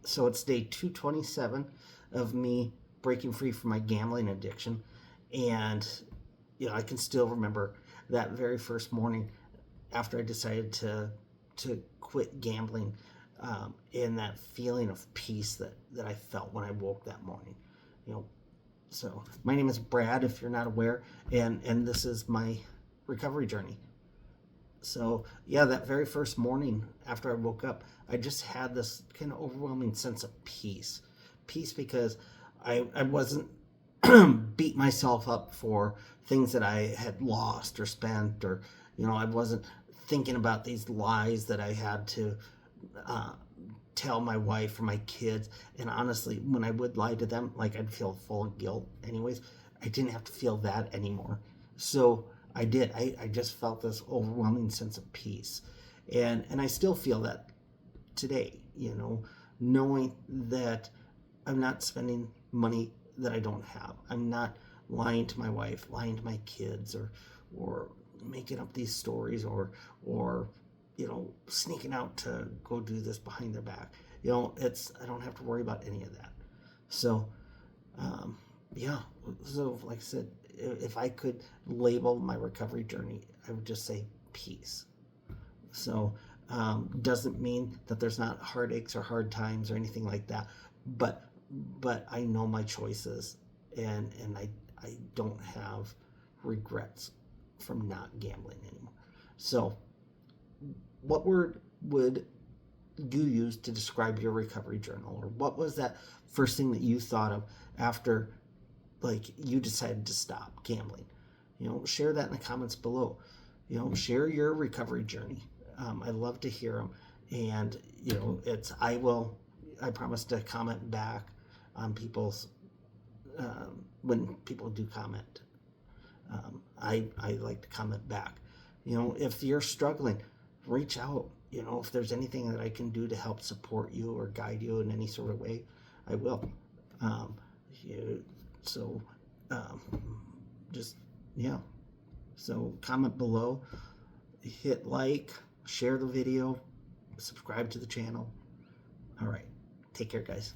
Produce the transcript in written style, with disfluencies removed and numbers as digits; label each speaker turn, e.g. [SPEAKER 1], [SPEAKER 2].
[SPEAKER 1] So it's day 227 of me breaking free from my gambling addiction. And, I can still remember that very first morning after I decided to quit gambling, and that feeling of peace that I felt when I woke that morning. So my name is Brad, if you're not aware, and this is my recovery journey. So yeah, that very first morning after I woke up, I just had this kind of overwhelming sense of peace because I wasn't beat myself up for things that I had lost or spent, or I wasn't thinking about these lies that I had to tell my wife or my kids. And honestly, when I would lie to them, like, I'd feel full of guilt anyways. I didn't have to feel that anymore. So I did. I just felt this overwhelming sense of peace. And I still feel that today, knowing that I'm not spending money that I don't have. I'm not lying to my wife, lying to my kids, or making up these stories, or sneaking out to go do this behind their back. I don't have to worry about any of that. So, so like I said, if I could label my recovery journey, I would just say peace. So, doesn't mean that there's not heartaches or hard times or anything like that, but I know my choices, and I don't have regrets from not gambling anymore. So, what word would you use to describe your recovery journal? Or what was that first thing that you thought of after, like, you decided to stop gambling? Share that in the comments below. Share your recovery journey. I love to hear them. And, I promise to comment back on people's, when people do comment. I like to comment back. If you're struggling, reach out. If there's anything that I can do to help support you or guide you in any sort of way, I will. So comment below, hit like, share the video, subscribe to the channel. All right. Take care, guys.